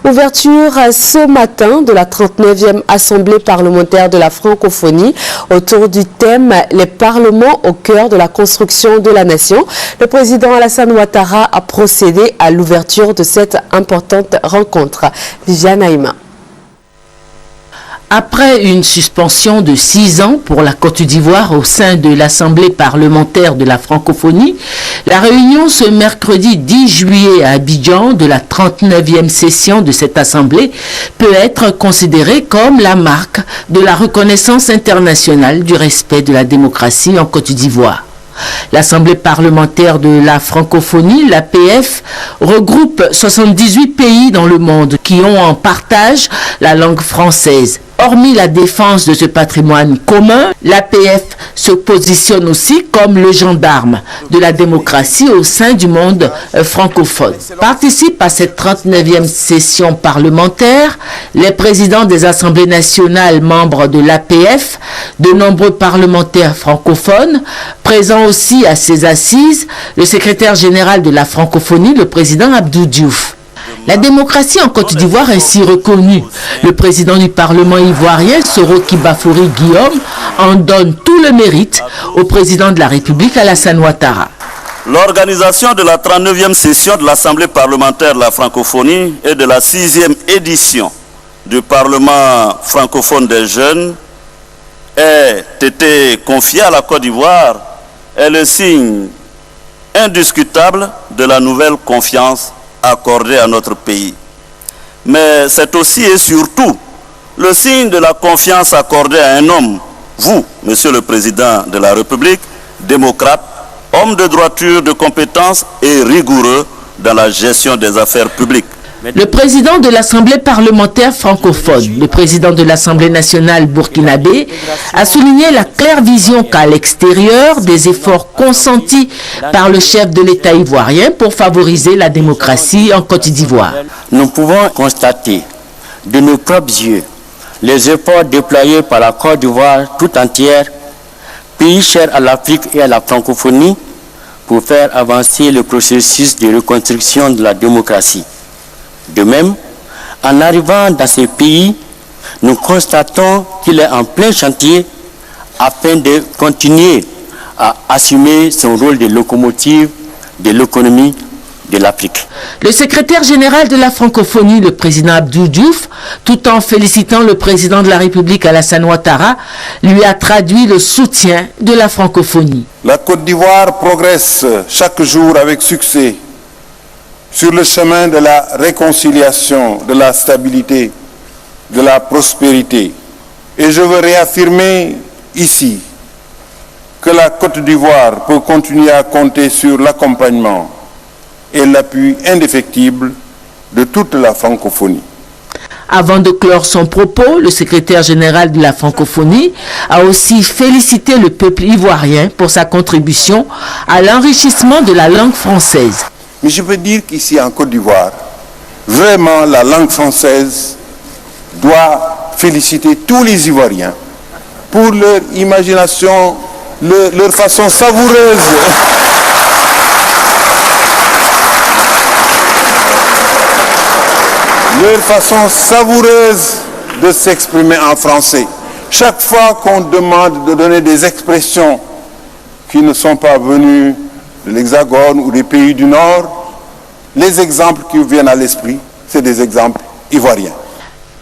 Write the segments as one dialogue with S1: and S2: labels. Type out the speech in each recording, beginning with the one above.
S1: Ouverture ce matin de la 39e Assemblée parlementaire de la francophonie autour du thème « Les parlements au cœur de la construction de la nation ». Le président Alassane Ouattara a procédé à l'ouverture de cette importante rencontre. Viviane Aïma.
S2: Après une suspension de 6 ans pour la Côte d'Ivoire au sein de l'Assemblée parlementaire de la francophonie, la réunion ce mercredi 10 juillet à Abidjan de la 39e session de cette Assemblée peut être considérée comme la marque de la reconnaissance internationale du respect de la démocratie en Côte d'Ivoire. L'Assemblée parlementaire de la francophonie, l'APF, regroupe 78 pays dans le monde qui ont en partage la langue française. Hormis la défense de ce patrimoine commun, l'APF se positionne aussi comme le gendarme de la démocratie au sein du monde francophone. Participent à cette 39e session parlementaire les présidents des assemblées nationales membres de l'APF, de nombreux parlementaires francophones, présents aussi à ces assises, le secrétaire général de la francophonie, le président Abdou Diouf. La démocratie en Côte d'Ivoire est ainsi reconnue. Le président du Parlement ivoirien, Soroki Bafouri Guillaume, en donne tout le mérite au président de la République, Alassane Ouattara.
S3: L'organisation de la 39e session de l'Assemblée parlementaire de la francophonie et de la 6e édition du Parlement francophone des jeunes a été confiée à la Côte d'Ivoire est le signe indiscutable de la nouvelle confiance accordée à notre pays. Mais c'est aussi et surtout le signe de la confiance accordée à un homme, vous, Monsieur le Président de la République, démocrate, homme de droiture, de compétence et rigoureux dans la gestion des affaires publiques.
S2: Le président de l'Assemblée parlementaire francophone, le président de l'Assemblée nationale burkinabé, a souligné la claire vision qu'à l'extérieur des efforts consentis par le chef de l'État ivoirien pour favoriser la démocratie en Côte d'Ivoire.
S4: Nous pouvons constater de nos propres yeux les efforts déployés par la Côte d'Ivoire tout entière, pays cher à l'Afrique et à la francophonie, pour faire avancer le processus de reconstruction de la démocratie. De même, en arrivant dans ces pays, nous constatons qu'il est en plein chantier afin de continuer à assumer son rôle de locomotive de l'économie de l'Afrique.
S2: Le secrétaire général de la francophonie, le président Abdou Diouf, tout en félicitant le président de la République Alassane Ouattara, lui a traduit le soutien de la francophonie.
S5: La Côte d'Ivoire progresse chaque jour avec succès sur le chemin de la réconciliation, de la stabilité, de la prospérité. Et je veux réaffirmer ici que la Côte d'Ivoire peut continuer à compter sur l'accompagnement et l'appui indéfectible de toute la francophonie.
S2: Avant de clore son propos, le secrétaire général de la francophonie a aussi félicité le peuple ivoirien pour sa contribution à l'enrichissement de la langue française.
S5: Mais je peux dire qu'ici en Côte d'Ivoire, vraiment la langue française doit féliciter tous les Ivoiriens pour leur imagination, leur façon savoureuse. Leur façon savoureuse de s'exprimer en français. Chaque fois qu'on demande de donner des expressions qui ne sont pas venues de l'Hexagone ou des pays du Nord, les exemples qui vous viennent à l'esprit, c'est des exemples ivoiriens.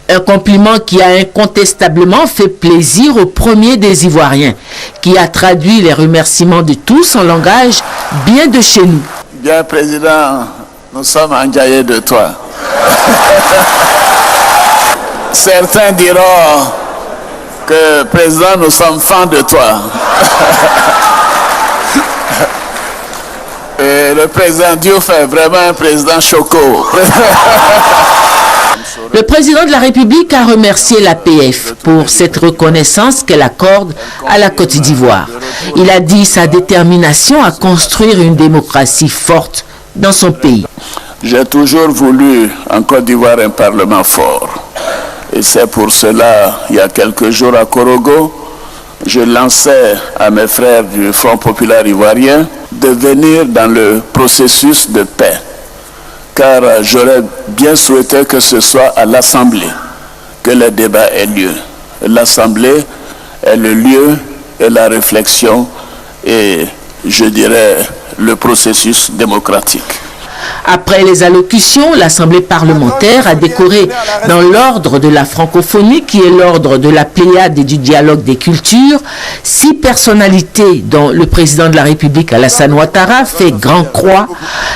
S2: Un compliment qui a incontestablement fait plaisir au premier des Ivoiriens, qui a traduit les remerciements de tous en langage bien de chez nous.
S3: Bien, Président, nous sommes enjaillés de toi. Certains diront que, Président, nous sommes fans de toi. Et le président Diouf est vraiment un président choco.
S2: Le président de la République a remercié l'APF pour cette reconnaissance qu'elle accorde à la Côte d'Ivoire. Il a dit sa détermination à construire une démocratie forte dans son pays.
S3: J'ai toujours voulu en Côte d'Ivoire un parlement fort. Et c'est pour cela, il y a quelques jours à Korogo, je lançais à mes frères du Front populaire ivoirien de venir dans le processus de paix.
S6: car j'aurais bien souhaité que ce soit à l'Assemblée que le débat ait lieu. L'Assemblée est le lieu de la réflexion et, je dirais, le processus démocratique.
S2: Après les allocutions, l'Assemblée parlementaire a décoré dans l'ordre de la francophonie, qui est l'ordre de la Pléiade et du dialogue des cultures, 6 personnalités dont le président de la République, Alassane Ouattara, fait grand croix,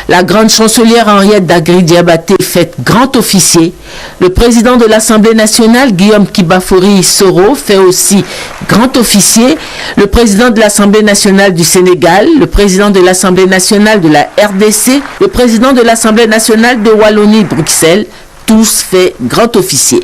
S2: la grande chancelière Henriette Dagri-Diabaté fait grand officier, le président de l'Assemblée nationale, Guillaume Kibafori Soro, fait aussi grand officier, le président de l'Assemblée nationale du Sénégal, le président de l'Assemblée nationale de la RDC, le président de l'Assemblée nationale de Wallonie-Bruxelles, tous fait grand officier.